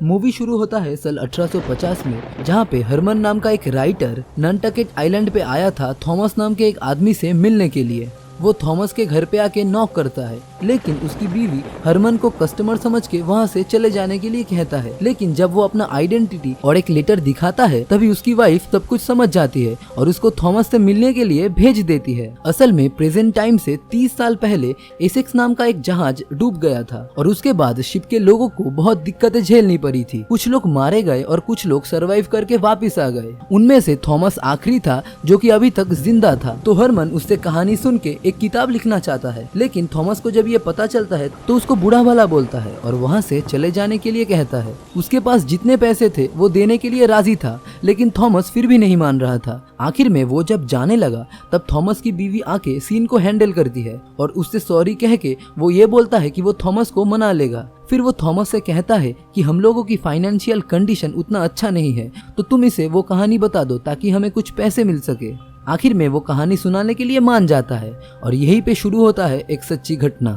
Movie शुरू होता है साल 1850 में, जहाँ पे हरमन नाम का एक राइटर नंटकेट आइलैंड पे आया था थॉमस नाम के एक आदमी से मिलने के लिए। वो थॉमस के घर पे आके नॉक करता है, लेकिन उसकी बीवी हरमन को कस्टमर समझ के वहाँ से चले जाने के लिए कहता है। लेकिन जब वो अपना आइडेंटिटी और एक लेटर दिखाता है तभी उसकी वाइफ सब कुछ समझ जाती है और उसको थॉमस से मिलने के लिए भेज देती है। असल में प्रेजेंट टाइम से 30 साल पहले एसेक्स नाम का एक जहाज डूब गया था और उसके बाद शिप के लोगों को बहुत दिक्कतें झेलनी पड़ी थी। कुछ लोग मारे गए और कुछ लोग सरवाइव करके वापिस आ गए। उनमें से थॉमस आखिरी था जो कि अभी तक जिंदा था। तो हरमन उससे कहानी सुन के एक किताब लिखना चाहता है, लेकिन थॉमस को जब ये पता चलता है तो उसको बुरा भला बोलता है और वहाँ से चले जाने के लिए कहता है। उसके पास जितने पैसे थे वो देने के लिए राजी था, लेकिन थॉमस फिर भी नहीं मान रहा था। आखिर में वो जब जाने लगा तब थॉमस की बीवी आके सीन को हैंडल करती है और उससे सॉरी कह के वो ये बोलता है कि वो थॉमस को मना लेगा। फिर वो थॉमस से कहता है कि हम लोगों की फाइनेंशियल कंडीशन उतना अच्छा नहीं है, तो तुम इसे वो कहानी बता दो ताकि हमें कुछ पैसे मिल सके। आखिर में वो कहानी सुनाने के लिए मान जाता है और यहीं पे शुरू होता है एक सच्ची घटना।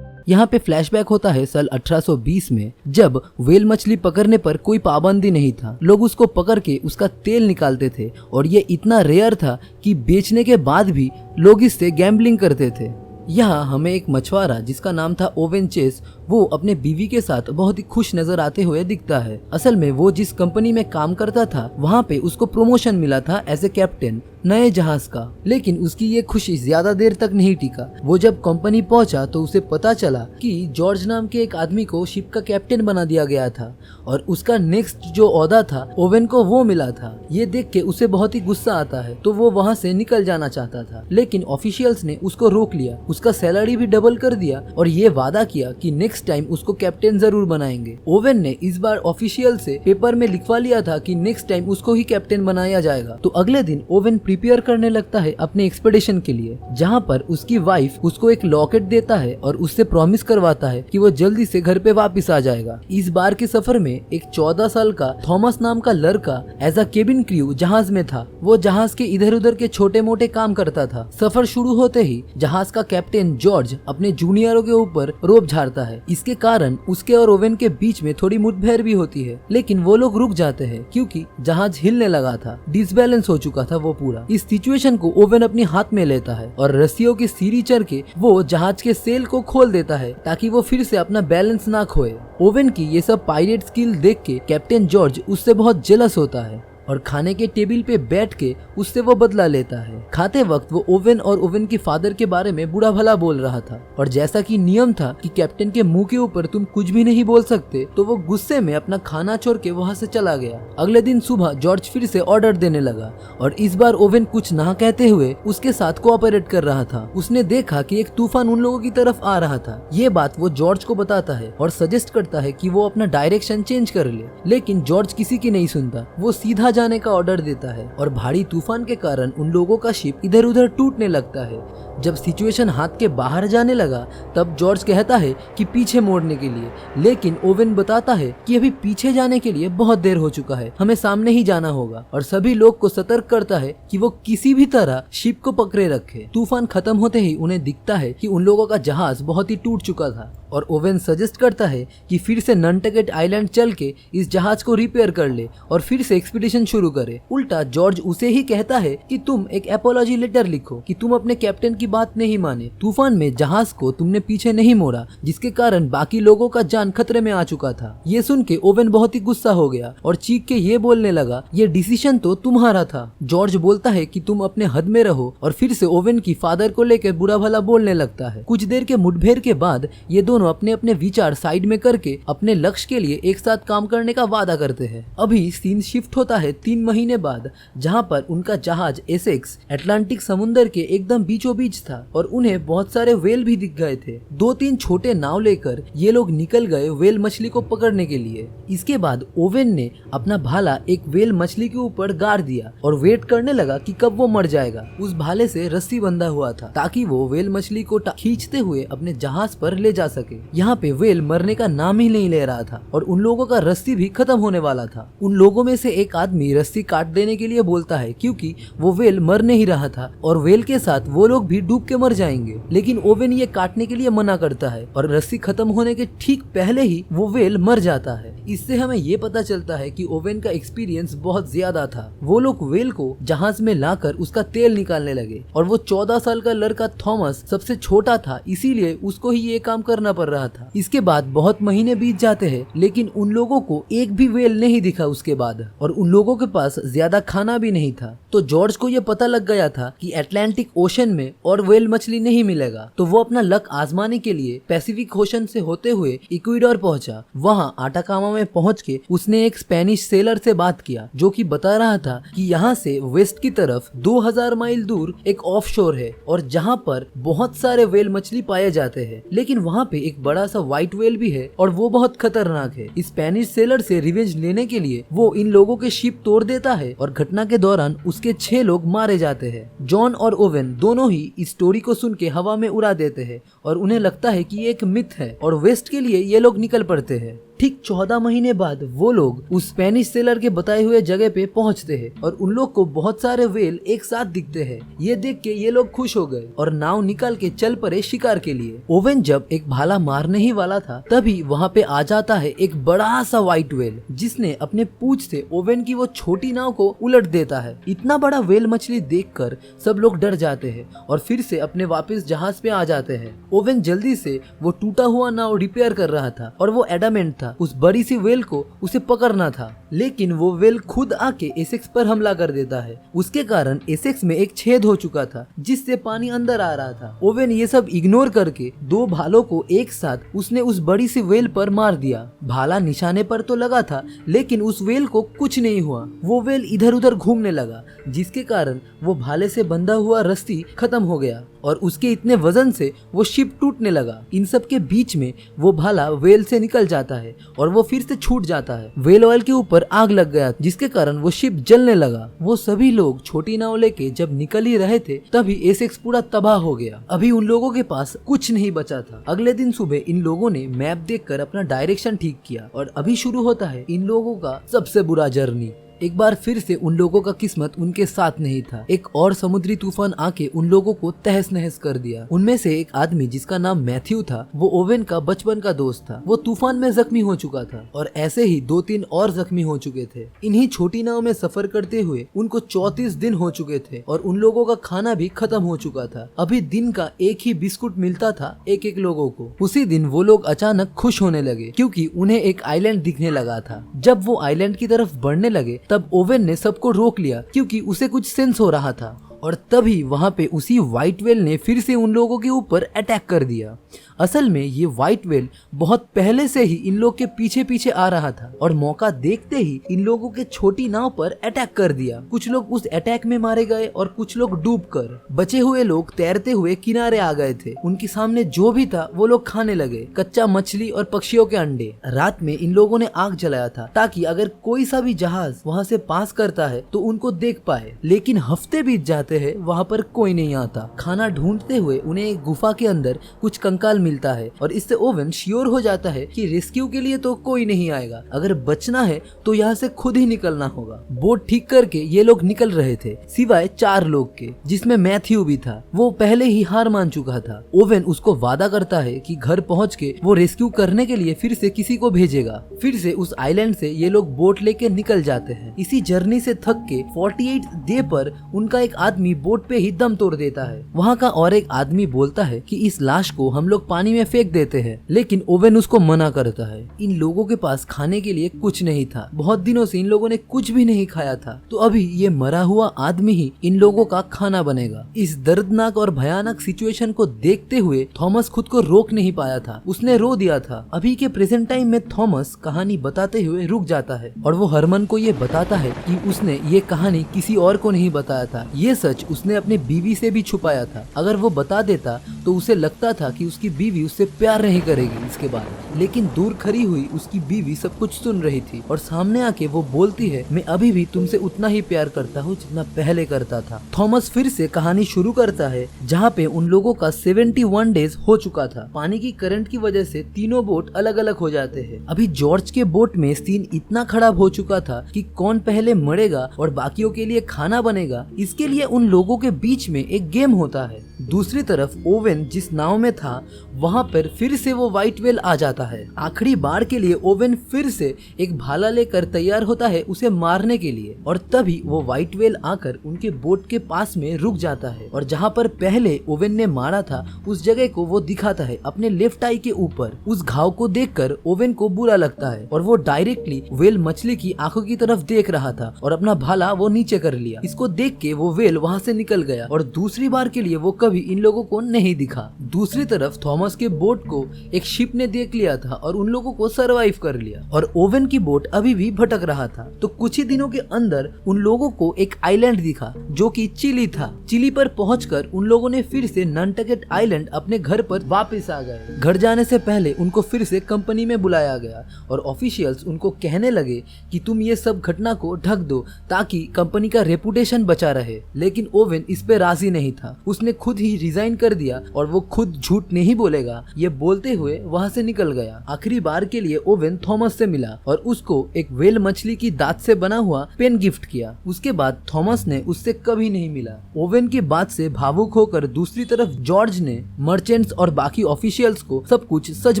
यहाँ पे फ्लैशबैक होता है साल 1820 में, जब व्हेल मछली पकड़ने पर कोई पाबंदी नहीं था। लोग उसको पकड़ के उसका तेल निकालते थे और ये इतना रेयर था कि बेचने के बाद भी लोग इससे गैम्बलिंग करते थे। यहाँ हमें एक मछुआरा जिसका नाम था ओवेन चेस, वो अपने बीवी के साथ बहुत ही खुश नजर आते हुए दिखता है। असल में वो जिस कंपनी में काम करता था वहाँ पे उसको प्रमोशन मिला था एज ए कैप्टन नए जहाज का, लेकिन उसकी ये खुशी ज्यादा देर तक नहीं टिका। वो जब कंपनी पहुंचा तो उसे पता चला कि जॉर्ज नाम के एक आदमी को शिप का कैप्टन बना दिया गया था और उसका नेक्स्ट जो ओहदा था ओवेन को वो मिला था। ये देख के उसे बहुत ही गुस्सा आता है, तो वो वहाँ से निकल जाना चाहता था, लेकिन ऑफिशियल्स ने उसको रोक लिया, उसका सैलरी भी डबल कर दिया और ये वादा किया कि नेक्स्ट टाइम उसको कैप्टन जरूर बनाएंगे। ओवेन ने इस बार ऑफिशियल से पेपर में लिखवा लिया था कि नेक्स्ट टाइम उसको ही कैप्टन बनाया जाएगा। तो अगले दिन ओवेन प्रिपेयर करने लगता है अपने एक्सपेडिशन के लिए, जहाँ पर उसकी वाइफ उसको एक लॉकेट देता है और उससे प्रॉमिस करवाता है कि वो जल्दी से घर पे वापस आ जाएगा। इस बार के सफर में एक 14 साल का थॉमस नाम का लड़का एज अ केबिन क्रू जहाज में था। वो जहाज के इधर उधर के छोटे मोटे काम करता था। सफर शुरू होते ही जहाज का कैप्टन जॉर्ज अपने जूनियरों के ऊपर रोब झाड़ता है। इसके कारण उसके और ओवेन के बीच में थोड़ी मुठभेड़ भी होती है, लेकिन वो लोग रुक जाते हैं क्योंकि जहाज हिलने लगा था, डिसबैलेंस हो चुका था वो पूरा। इस सिचुएशन को ओवेन अपने हाथ में लेता है और रस्सियों की सीढ़ी चढ़ के वो जहाज के सेल को खोल देता है ताकि वो फिर से अपना बैलेंस ना खोए। ओवेन की ये सब पायरेट स्किल देख के कैप्टन जॉर्ज उससे बहुत जेलस होता है और खाने के टेबल पे बैठ के उससे वो बदला लेता है। खाते वक्त वो ओवेन और ओवेन के फादर के बारे में बुरा भला बोल रहा था और जैसा कि नियम था कि कैप्टन के मुंह के ऊपर तुम कुछ भी नहीं बोल सकते, तो वो गुस्से में अपना खाना छोड़ के वहाँ से चला गया। अगले दिन सुबह जॉर्ज फिर से ऑर्डर देने लगा और इस बार ओवेन कुछ ना कहते हुए उसके साथ कोऑपरेट कर रहा था। उसने देखा कि एक तूफान उन लोगों की तरफ आ रहा था। ये बात वो जॉर्ज को बताता है और सजेस्ट करता है कि वो अपना डायरेक्शन चेंज कर ले, लेकिन जॉर्ज किसी की नहीं सुनता। वो सीधा जाने का ऑर्डर देता है और भारी तूफान के कारण उन लोगों का शिप इधर उधर टूटने लगता है। जब सिचुएशन हाथ के बाहर जाने लगा तब जॉर्ज कहता है कि पीछे मोड़ने के लिए, लेकिन ओवेन बताता है कि अभी पीछे जाने के लिए बहुत देर हो चुका है, हमें सामने ही जाना होगा और सभी लोग को सतर्क करता है कि वो किसी भी तरह शिप को पकड़े रखे। तूफान खत्म होते ही उन्हें दिखता है कि उन लोगों का जहाज बहुत ही टूट चुका था और ओवेन सजेस्ट करता है कि फिर से नंटकेट आइलैंड चल के इस जहाज को रिपेयर कर ले और फिर से एक्सपीडिशन शुरू करे। उल्टा जॉर्ज उसे ही कहता है कि तुम एक एपोलॉजी लेटर लिखो कि तुम अपने कैप्टन की बात नहीं माने, तूफान में जहाज को तुमने पीछे नहीं मोड़ा, जिसके कारण बाकी लोगों का जान खतरे में आ चुका था। ये सुन के ओवेन बहुत ही गुस्सा हो गया और चीख के ये बोलने लगा, ये डिसीजन तो तुम्हारा था। जॉर्ज बोलता है कि तुम अपने हद में रहो और फिर से ओवेन की फादर को लेकर बुरा भला बोलने लगता है। कुछ देर के मुठभेड़ के बाद ये दोनों अपने अपने विचार साइड में करके अपने लक्ष्य के लिए एक साथ काम करने का वादा करते हैं। अभी सीन शिफ्ट होता है 3 महीने बाद, जहाँ पर उनका जहाज एसेक्स अटलांटिक समुद्र के एकदम बीचों बीच था और उन्हें बहुत सारे व्हेल भी दिख गए थे। 2-3 छोटे नाव लेकर ये लोग निकल गए व्हेल मछली को पकड़ने के लिए। इसके बाद ओवेन ने अपना भाला एक व्हेल मछली के ऊपर गाड़ दिया और वेट करने लगा कि कब वो मर जाएगा। उस भाले से रस्सी बंधा हुआ था ताकि वो व्हेल मछली को खींचते हुए अपने जहाज पर ले जा सके। यहाँ पे व्हेल मरने का नाम ही नहीं ले रहा था और उन लोगों का रस्सी भी खत्म होने वाला था। उन लोगों में से एक आदमी आदमी रस्सी काट देने के लिए बोलता है क्योंकि वो व्हेल मर नहीं रहा था और व्हेल के साथ वो लोग भी डूब के मर जाएंगे। लेकिन ओवेन ये काटने के लिए मना करता है और रस्सी खत्म होने के ठीक पहले ही वो व्हेल मर जाता है। इससे हमें ये पता चलता है कि ओवेन का एक्सपीरियंस बहुत ज्यादा था। वो लोग व्हेल को जहाज में लाकर उसका तेल निकालने लगे और वो 14 साल का लड़का थॉमस सबसे छोटा था, इसीलिए उसको ही ये काम करना पड़ रहा था। इसके बाद बहुत महीने बीत जाते हैं लेकिन उन लोगों को एक भी व्हेल नहीं दिखा उसके बाद, और उन लोगों के पास ज्यादा खाना भी नहीं था। तो जॉर्ज को ये पता लग गया था कि अटलांटिक ओशन में और व्हेल मछली नहीं मिलेगा। तो वो अपना लक आजमाने के लिए पैसिफिक ओशन से होते हुए इक्वेडोर पहुंचा। वहाँ आटाकामा में पहुंच के उसने एक स्पेनिश सेलर से बात किया जो कि बता रहा था कि यहाँ से वेस्ट की तरफ 2000 माइल दूर एक ऑफशोर है और जहाँ पर बहुत सारे व्हेल मछली पाए जाते हैं, लेकिन वहाँ पे एक बड़ा सा व्हाइट व्हेल भी है और वो बहुत खतरनाक है। स्पेनिश सेलर से रिवेंज लेने के लिए वो इन लोगों के शिप तोड़ देता है और घटना के दौरान उसके 6 लोग मारे जाते हैं। जॉन और ओवेन दोनों ही इस स्टोरी को सुन के हवा में उड़ा देते हैं और उन्हें लगता है कि ये एक मिथ है और वेस्ट के लिए ये लोग निकल पड़ते हैं। ठीक 14 महीने बाद वो लोग उस स्पेनिश सेलर के बताए हुए जगह पे पहुंचते हैं और उन लोग को बहुत सारे व्हेल एक साथ दिखते हैं। ये देख के ये लोग खुश हो गए और नाव निकाल के चल पड़े शिकार के लिए। ओवेन जब एक भाला मारने ही वाला था तभी वहाँ पे आ जाता है एक बड़ा सा व्हाइट व्हेल जिसने अपने पूंछ से ओवेन की वो छोटी नाव को उलट देता है। इतना बड़ा व्हेल मछली देखकर सब लोग डर जाते हैं और फिर से अपने वापस जहाज पे आ जाते हैं। ओवेन जल्दी से वो टूटा हुआ नाव रिपेयर कर रहा था और वो एडामेंट था उस बड़ी सी व्हेल को उसे पकड़ना था, लेकिन वो व्हेल खुद आके एसेक्स पर हमला कर देता है। उसके कारण एसेक्स में एक छेद हो चुका था जिससे पानी अंदर आ रहा था। ओवेन ये सब इग्नोर करके 2 भालों को एक साथ उसने उस बड़ी सी व्हेल पर मार दिया। भाला निशाने पर तो लगा था लेकिन उस व्हेल को कुछ नहीं हुआ। वो व्हेल इधर उधर घूमने लगा जिसके कारण वो भाले से बंधा हुआ रस्सी खत्म हो गया और उसके इतने वजन से वो शिप टूटने लगा। इन सब के बीच में वो भाला व्हेल से निकल जाता है और वो फिर से छूट जाता है। व्हेल ऑयल के ऊपर आग लग गया जिसके कारण वो शिप जलने लगा। वो सभी लोग छोटी नाव लेके जब निकल ही रहे थे तभी एसेक्स पूरा तबाह हो गया। अभी उन लोगों के पास कुछ नहीं बचा था। अगले दिन सुबह इन लोगों ने मैप देखकर अपना डायरेक्शन ठीक किया और अभी शुरू होता है इन लोगों का सबसे बुरा जर्नी। एक बार फिर से उन लोगों का किस्मत उनके साथ नहीं था। एक और समुद्री तूफान आके उन लोगों को तहस नहस कर दिया। उनमें से एक आदमी जिसका नाम मैथ्यू था वो ओवेन का बचपन का दोस्त था। वो तूफान में जख्मी हो चुका था और ऐसे ही 2-3 और जख्मी हो चुके थे। इन्हीं छोटी नाव में सफर करते हुए उनको 34 दिन हो चुके थे और उन लोगों का खाना भी खत्म हो चुका था। अभी दिन का एक ही बिस्कुट मिलता था एक एक लोगों को। उसी दिन वो लोग अचानक खुश होने लगे क्योंकि उन्हें एक आइलैंड दिखने लगा था। जब वो आइलैंड की तरफ बढ़ने लगे तब ओवेन ने सबको रोक लिया क्योंकि उसे कुछ सेंस हो रहा था और तभी वहाँ पे उसी व्हाइट व्हेल ने फिर से उन लोगों के ऊपर अटैक कर दिया। असल में ये व्हाइट व्हेल बहुत पहले से ही इन लोग के पीछे पीछे आ रहा था और मौका देखते ही इन लोगों के छोटी नाव पर अटैक कर दिया। कुछ लोग उस अटैक में मारे गए और कुछ लोग डूबकर, बचे हुए लोग तैरते हुए किनारे आ गए थे। उनके सामने जो भी था वो लोग खाने लगे, कच्चा मछली और पक्षियों के अंडे। रात में इन लोगों ने आग जलाया था ताकि अगर कोई सा भी जहाज वहाँ से पास करता है तो उनको देख पाए, लेकिन हफ्ते बीत जाते हैं वहाँ पर कोई नहीं आता। खाना ढूंढते हुए उन्हें एक गुफा के अंदर कुछ कंकाल मिलता है और इससे ओवेन श्योर हो जाता है कि रेस्क्यू के लिए तो कोई नहीं आएगा, अगर बचना है तो यहाँ से खुद ही निकलना होगा। बोट ठीक करके ये लोग निकल रहे थे सिवाय 4 लोग के, जिसमें मैथ्यू भी था। वो पहले ही हार मान चुका था। ओवेन उसको वादा करता है कि घर पहुँच के वो रेस्क्यू करने के लिए फिर से किसी को भेजेगा। फिर से उस आइलैंड से ये लोग बोट लेके निकल जाते हैं। इसी जर्नी से थक के 48 डे पर उनका एक आदमी बोट पे ही दम तोड़ देता है। वहाँ का और एक आदमी बोलता है कि इस लाश को हम लोग पानी में फेंक देते हैं, लेकिन ओवेन उसको मना करता है। इन लोगों के पास खाने के लिए कुछ नहीं था। बहुत दिनों से इन लोगों ने कुछ भी नहीं खाया था, तो अभी ये मरा हुआ आदमी ही इन लोगों का खाना बनेगा। इस दर्दनाक और भयानक सिचुएशन को देखते हुए थॉमस खुद को रोक नहीं पाया था, उसने रो दिया था। अभी के प्रेजेंट टाइम में थॉमस कहानी बताते हुए रुक जाता है और वो हरमन को ये बताता है कि उसने ये कहानी किसी और को नहीं बताया था। ये सच सच उसने अपने बीवी से भी छुपाया था। अगर वो बता देता तो उसे लगता था कि उसकी बीवी उससे प्यार नहीं करेगी इसके बाद। लेकिन दूर खड़ी हुई उसकी बीवी सब कुछ सुन रही थी और सामने आके वो बोलती है, मैं अभी भी तुमसे उतना ही प्यार करता हूँ जितना पहले करता था। थॉमस फिर से कहानी शुरू करता है जहाँ पे उन लोगों का 71 डेज हो चुका था। पानी की करंट की वजह से तीनों बोट अलग अलग हो जाते हैं। अभी जॉर्ज के बोट में सीन इतना खराब हो चुका था कि कौन पहले मरेगा और बाकियों के लिए खाना बनेगा, इसके लिए उन लोगों के बीच में एक गेम होता है। दूसरी तरफ ओवेन जिस नाव में था वहाँ पर फिर से वो व्हाइट व्हेल आ जाता है। आखिरी बार के लिए ओवेन फिर से एक भाला लेकर तैयार होता है उसे मारने के लिए, और तभी वो व्हाइट व्हेल आकर उनके बोट के पास में रुक जाता है और जहाँ पर पहले ओवेन ने मारा था उस जगह को वो दिखाता है अपने लेफ्ट आई के ऊपर। उस घाव को देखकर ओवेन को बुरा लगता है और वो डायरेक्टली व्हेल मछली की आंखों की तरफ देख रहा था और अपना भाला वो नीचे कर लिया। इसको देख के वो व्हेल वहाँ से निकल गया और दूसरी बार के लिए वो कभी इन लोगों को नहीं दिखा। दूसरी तरफ थॉमस के बोट को एक शिप ने देख लिया था और उन लोगों को सरवाइव कर लिया और ओवेन की बोट अभी भी भटक रहा था। तो कुछ ही दिनों के अंदर उन लोगों को एक आइलैंड दिखा जो कि चिली था। चिली पर पहुंचकर उन लोगों ने फिर से नंटकेट आइलैंड अपने घर पर वापस आ गए। घर जाने से पहले उनको फिर से कंपनी में बुलाया गया और ऑफिशियल्स उनको कहने लगे कि तुम ये सब घटना को ढक दो ताकि कंपनी का रेपुटेशन बचा रहे। लेकिन ओवेन इस पे राजी नहीं था। उसने खुद ही रिजाइन कर दिया और वो खुद झूठ नहीं बोलेगा ये बोलते हुए वहाँ से निकल गया। आखिरी बार के लिए ओवेन थॉमस से मिला और उसको एक व्हेल मछली की दांत से बना हुआ पेन गिफ्ट किया। उसके बाद थॉमस ने उससे कभी नहीं मिला। ओवेन की बात से भावुक होकर दूसरी तरफ जॉर्ज ने मर्चेंट्स और बाकी ऑफिशियल्स को सब कुछ सच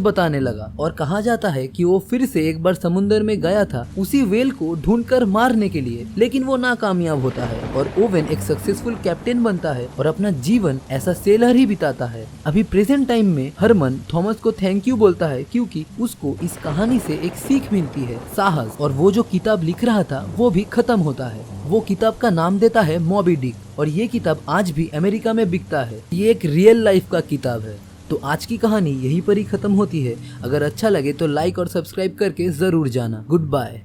बताने लगा और कहा जाता है कि वो फिर से एक बार समुद्र में गया था उसी व्हेल को ढूंढकर मारने के लिए, लेकिन वो नाकामयाब होता है और ओवेन एक सक्सेसफुल कैप्टन बनता है और अपना जीवन ऐसा सेलर ही बिताता है। अभी प्रेजेंट टाइम में हरमन थॉमस को थैंक यू बोलता है क्योंकि उसको इस कहानी से एक सीख मिलती है, साहस, और वो जो किताब लिख रहा था वो भी खत्म होता है। वो किताब का नाम देता है मॉबी डिक और ये किताब आज भी अमेरिका में बिकता है। ये एक रियल लाइफ का किताब है। तो आज की कहानी यहीं पर ही खत्म होती है। अगर अच्छा लगे तो लाइक और सब्सक्राइब करके जरूर जाना। Good bye.